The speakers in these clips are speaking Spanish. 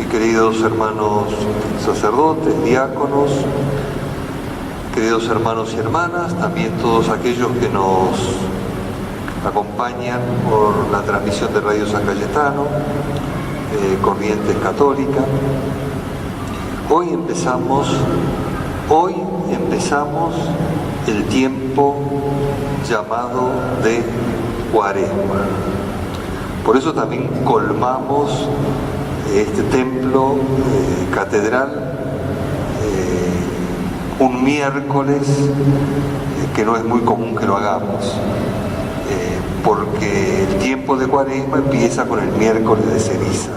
Muy queridos hermanos sacerdotes, diáconos, queridos hermanos y hermanas, también todos aquellos que nos acompañan por la transmisión de Radio San Cayetano, Corrientes Católica. Hoy empezamos el tiempo llamado de Cuaresma. Por eso también colmamos este templo catedral un miércoles, que no es muy común que lo hagamos, porque el tiempo de Cuaresma empieza con el miércoles de ceniza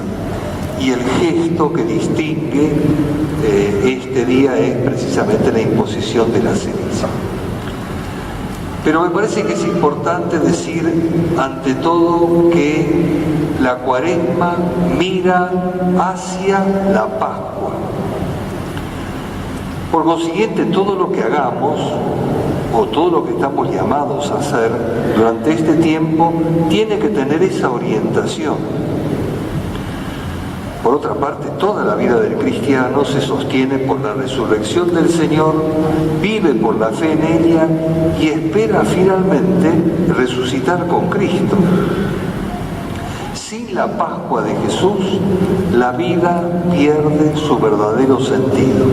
y el gesto que distingue este día es precisamente la imposición de la ceniza. Pero me parece que es importante decir ante todo que la Cuaresma mira hacia la Pascua. Por consiguiente, todo lo que hagamos o todo lo que estamos llamados a hacer durante este tiempo tiene que tener esa orientación. Por otra parte, toda la vida del cristiano se sostiene por la resurrección del Señor, vive por la fe en ella y espera finalmente resucitar con Cristo. Sin la Pascua de Jesús, la vida pierde su verdadero sentido.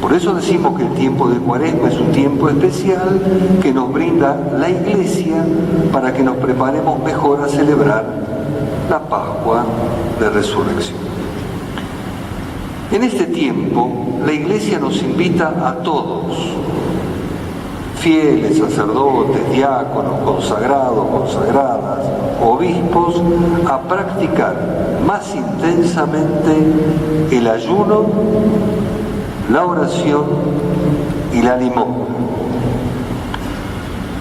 Por eso decimos que el tiempo de Cuaresma es un tiempo especial que nos brinda la Iglesia para que nos preparemos mejor a celebrar la Pascua de Resurrección. En este tiempo, la Iglesia nos invita a todos, fieles, sacerdotes, diáconos, consagrados, consagradas, obispos, a practicar más intensamente el ayuno, la oración y la limosna.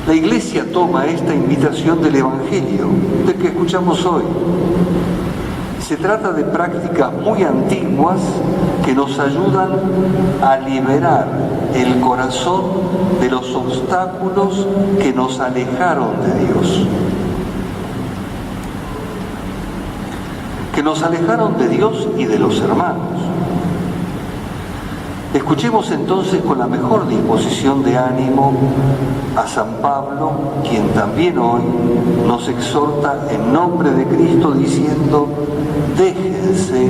La Iglesia toma esta invitación del Evangelio, del que escuchamos hoy. Se trata de prácticas muy antiguas que nos ayudan a liberar el corazón de los obstáculos que nos alejaron de Dios. Que nos alejaron de Dios y de los hermanos. Escuchemos entonces con la mejor disposición de ánimo a San Pablo, quien también hoy nos exhorta en nombre de Cristo diciendo: déjense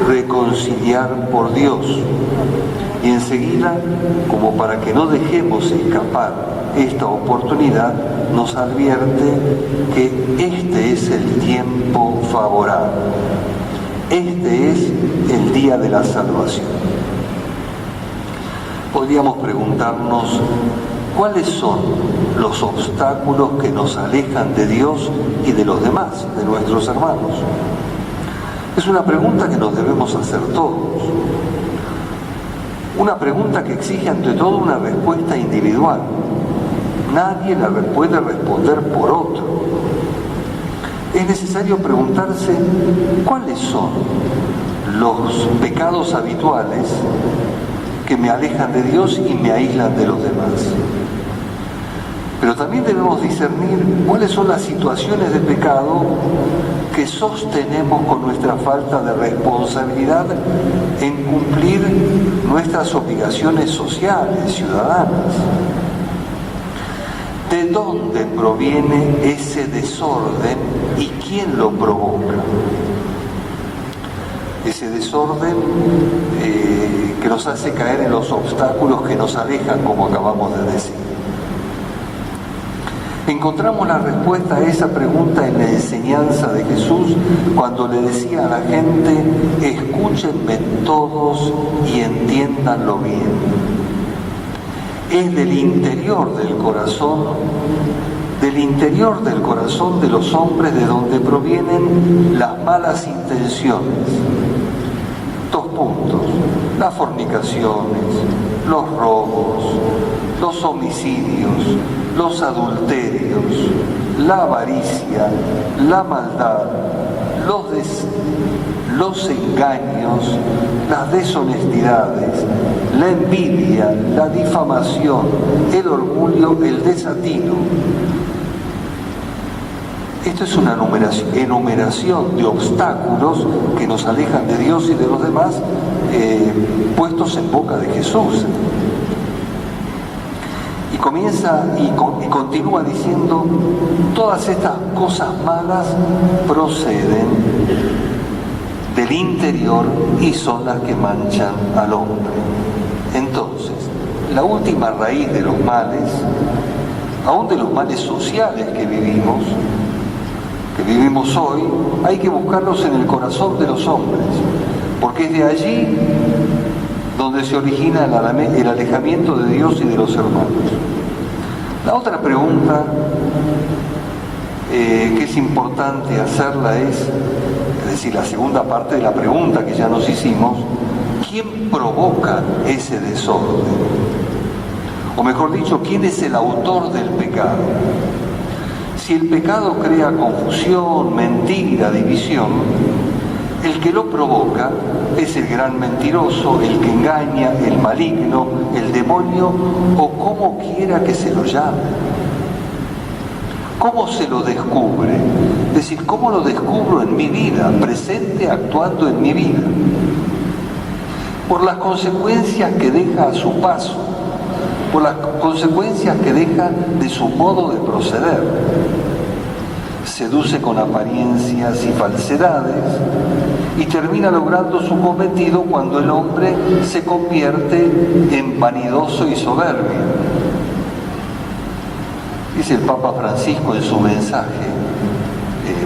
reconciliar por Dios. Y enseguida, como para que no dejemos escapar esta oportunidad, nos advierte que este es el tiempo favorable. Este es el día de la salvación. Podríamos preguntarnos cuáles son los obstáculos que nos alejan de Dios y de los demás, de nuestros hermanos. Es una pregunta que nos debemos hacer todos. Una pregunta que exige ante todo una respuesta individual. Nadie la puede responder por otro. Es necesario preguntarse cuáles son los pecados habituales que me alejan de Dios y me aíslan de los demás. Pero también debemos discernir cuáles son las situaciones de pecado que sostenemos con nuestra falta de responsabilidad en cumplir nuestras obligaciones sociales, ciudadanas. ¿De dónde proviene ese desorden y quién lo provoca? Ese desorden que nos hace caer en los obstáculos que nos alejan, como acabamos de decir. Encontramos la respuesta a esa pregunta en la enseñanza de Jesús cuando le decía a la gente: escúchenme todos y entiéndanlo bien. Es del interior del corazón de los hombres de donde provienen las malas intenciones. 2 puntos: las fornicaciones, los robos, los homicidios, los adulterios, la avaricia, la maldad, los engaños, las deshonestidades, la envidia, la difamación, el orgullo, el desatino. Esto es una enumeración de obstáculos que nos alejan de Dios y de los demás, puestos en boca de Jesús. Y comienza y continúa diciendo, todas estas cosas malas proceden del interior y son las que manchan al hombre. Entonces, la última raíz de los males, aún de los males sociales que vivimos hoy, hay que buscarlos en el corazón de los hombres, porque es de allí donde se origina el alejamiento de Dios y de los hermanos. La otra pregunta que es importante hacerla es decir, la segunda parte de la pregunta que ya nos hicimos, ¿quién provoca ese desorden? O mejor dicho, ¿quién es el autor del pecado? Si el pecado crea confusión, mentira, división, el que lo provoca es el gran mentiroso, el que engaña, el maligno, el demonio, o como quiera que se lo llame. ¿Cómo se lo descubre? Es decir, ¿cómo lo descubro en mi vida, presente, actuando en mi vida? Por las consecuencias que deja a su paso, por las consecuencias que deja de su modo de proceder. Seduce con apariencias y falsedades y termina logrando su cometido cuando el hombre se convierte en vanidoso y soberbio. Dice el Papa Francisco en su mensaje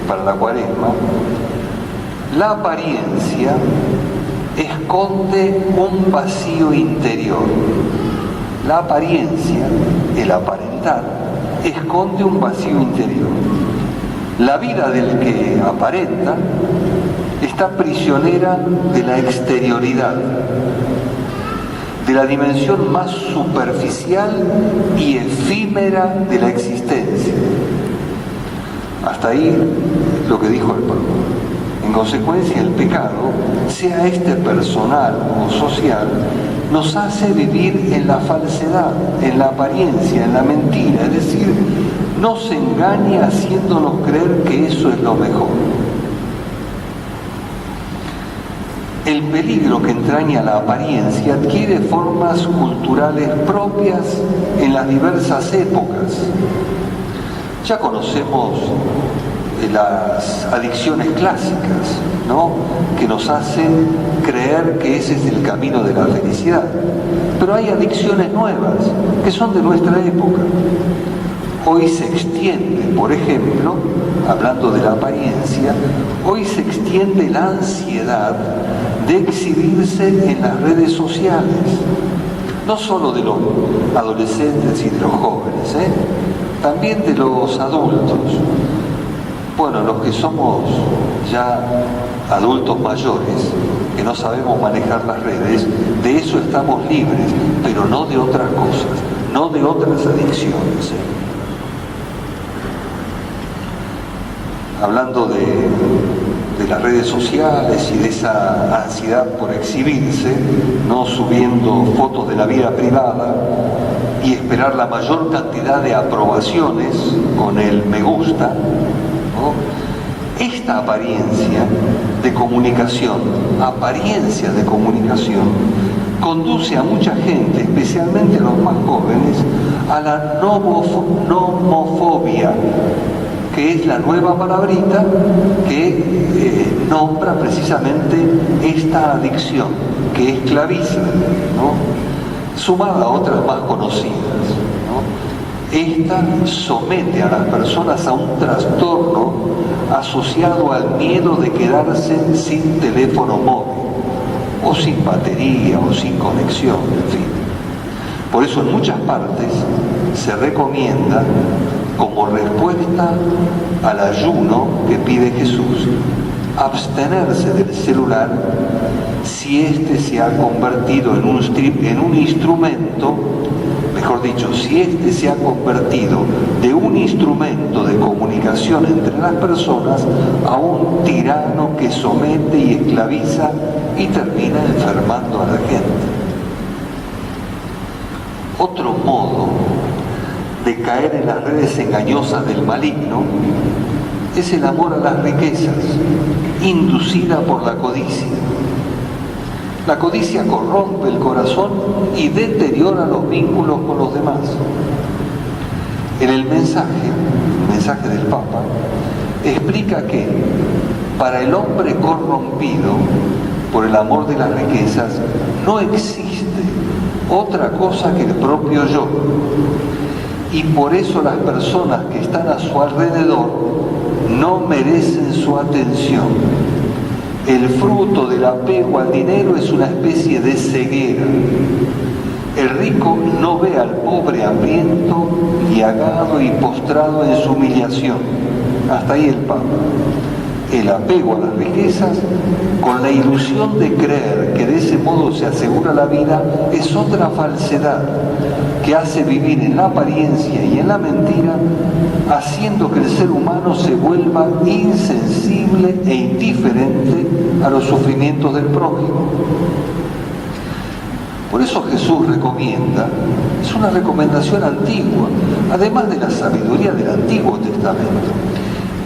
para la Cuaresma, la apariencia esconde un vacío interior. La apariencia, el aparentar, esconde un vacío interior. La vida del que aparenta está prisionera de la exterioridad, de la dimensión más superficial y efímera de la existencia. Hasta ahí lo que dijo el Papa. En consecuencia, el pecado, sea este personal o social, nos hace vivir en la falsedad, en la apariencia, en la mentira, es decir, nos engaña haciéndonos creer que eso es lo mejor. El peligro que entraña la apariencia adquiere formas culturales propias en las diversas épocas. Ya conocemos las adicciones clásicas, ¿no?, que nos hacen creer que ese es el camino de la felicidad. Pero hay adicciones nuevas que son de nuestra época. Hoy se extiende, por ejemplo, hablando de la apariencia, hoy se extiende la ansiedad de exhibirse en las redes sociales, no solo de los adolescentes y de los jóvenes, también de los adultos. Bueno, los que somos ya adultos mayores, que no sabemos manejar las redes, de eso estamos libres, pero no de otras cosas, no de otras adicciones. Hablando de las redes sociales y de esa ansiedad por exhibirse, no subiendo fotos de la vida privada y esperar la mayor cantidad de aprobaciones con el me gusta, ¿no? Esta apariencia de comunicación, conduce a mucha gente, especialmente a los más jóvenes, a la nomofobia, que es la nueva palabrita que nombra precisamente esta adicción, que esclaviza, ¿no?, sumada a otras más conocidas, ¿no? Esta somete a las personas a un trastorno asociado al miedo de quedarse sin teléfono móvil, o sin batería, o sin conexión, en fin. Por eso en muchas partes se recomienda, como respuesta al ayuno que pide Jesús, abstenerse del celular si éste se ha convertido en un instrumento, mejor dicho, si éste se ha convertido de un instrumento de comunicación entre las personas a un tirano que somete y esclaviza y termina enfermando a la gente. Otro modo de caer en las redes engañosas del maligno es el amor a las riquezas, inducida por la codicia. La codicia corrompe el corazón y deteriora los vínculos con los demás. En el mensaje del Papa, explica que para el hombre corrompido por el amor de las riquezas no existe otra cosa que el propio yo. Y por eso las personas que están a su alrededor no merecen su atención. El fruto del apego al dinero es una especie de ceguera. El rico no ve al pobre hambriento, llagado y postrado en su humillación. Hasta ahí el Papa. El apego a las riquezas, con la ilusión de creer que de ese modo se asegura la vida, es otra falsedad que hace vivir en la apariencia y en la mentira, haciendo que el ser humano se vuelva insensible e indiferente a los sufrimientos del prójimo. Por eso Jesús recomienda, es una recomendación antigua, además de la sabiduría del Antiguo Testamento,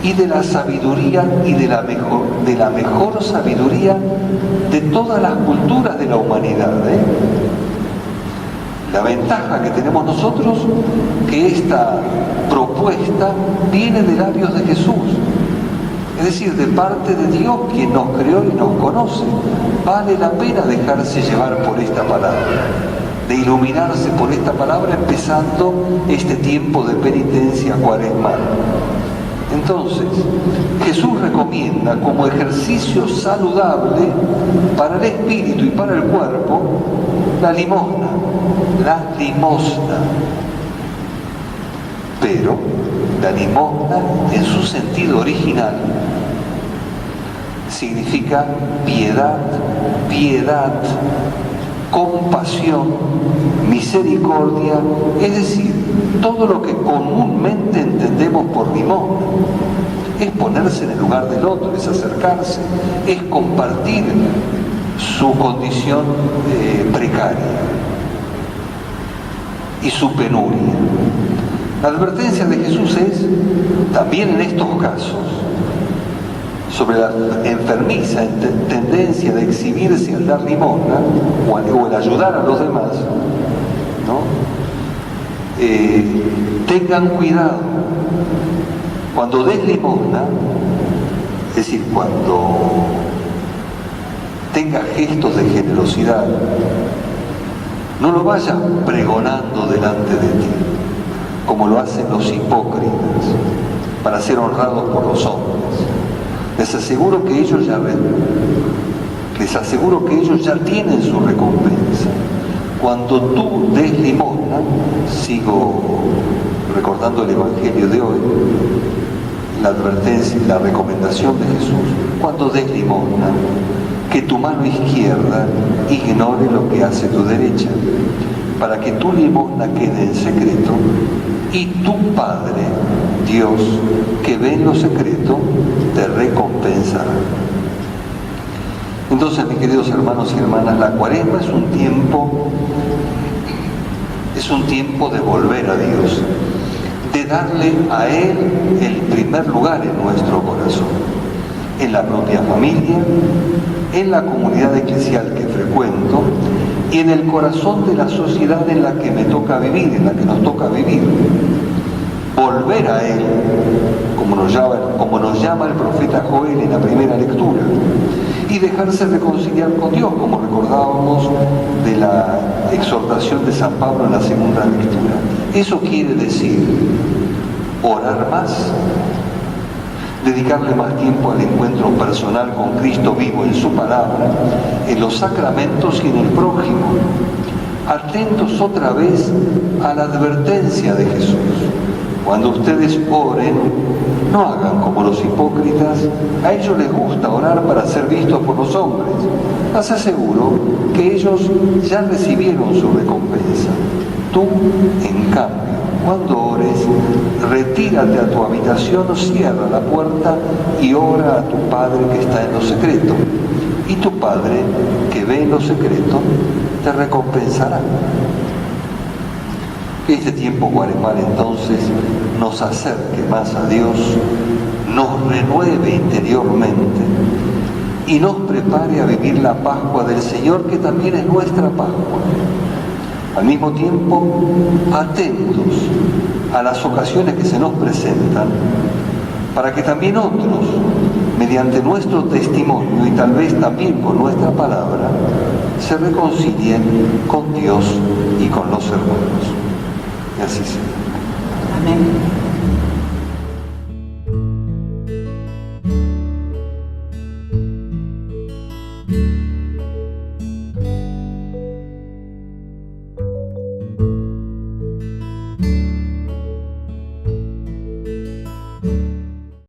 y de la sabiduría y de la mejor sabiduría de todas las culturas de la humanidad. La ventaja que tenemos nosotros, que esta propuesta viene de labios de Jesús, es decir, de parte de Dios, quien nos creó y nos conoce. Vale la pena dejarse llevar por esta palabra, de iluminarse por esta palabra, empezando este tiempo de penitencia cuaresmal. Entonces, Jesús recomienda como ejercicio saludable para el espíritu y para el cuerpo la limosna. Pero la limosna, en su sentido original, significa piedad, compasión, misericordia, es decir, todo lo que comúnmente entendemos por limosna. Es ponerse en el lugar del otro, es acercarse, es compartir su condición precaria y su penuria. La advertencia de Jesús es, también en estos casos, sobre la enfermiza tendencia de exhibirse al dar limosna o el ayudar a los demás, ¿no? Tengan cuidado. Cuando des limosna, es decir, cuando tengas gestos de generosidad, no lo vayas pregonando delante de ti, como lo hacen los hipócritas, para ser honrados por los hombres. Les aseguro que ellos ya tienen su recompensa. Cuando tú des limosna, sigo recordando el Evangelio de hoy, la advertencia y la recomendación de Jesús, cuando des limosna, que tu mano izquierda ignore lo que hace tu derecha, para que tu limosna quede en secreto y tu Padre, Dios, que ve en lo secreto, te recompensará. Entonces, mis queridos hermanos y hermanas, la Cuaresma es un tiempo de volver a Dios, de darle a Él el primer lugar en nuestro corazón, en la propia familia, en la comunidad eclesial que frecuento y en el corazón de la sociedad en la que me toca vivir, en la que nos toca vivir. Volver a Él, como nos llama el profeta Joel en la primera lectura, y dejarse reconciliar con Dios, como recordábamos de la exhortación de San Pablo en la segunda lectura. Eso quiere decir orar más, dedicarle más tiempo al encuentro personal con Cristo vivo en su palabra, en los sacramentos y en el prójimo, atentos otra vez a la advertencia de Jesús. Cuando ustedes oren, no hagan como los hipócritas. A ellos les gusta orar para ser vistos por los hombres. Les aseguro que ellos ya recibieron su recompensa. Tú, en cambio, cuando ores, retírate a tu habitación, cierra la puerta y ora a tu Padre que está en lo secreto. Y tu Padre, que ve en lo secreto, te recompensará. Que este tiempo cuaresmal entonces nos acerque más a Dios, nos renueve interiormente y nos prepare a vivir la Pascua del Señor, que también es nuestra Pascua. Al mismo tiempo, atentos a las ocasiones que se nos presentan, para que también otros, mediante nuestro testimonio y tal vez también con nuestra palabra, se reconcilien con Dios y con los hermanos. Y así sea. Amén.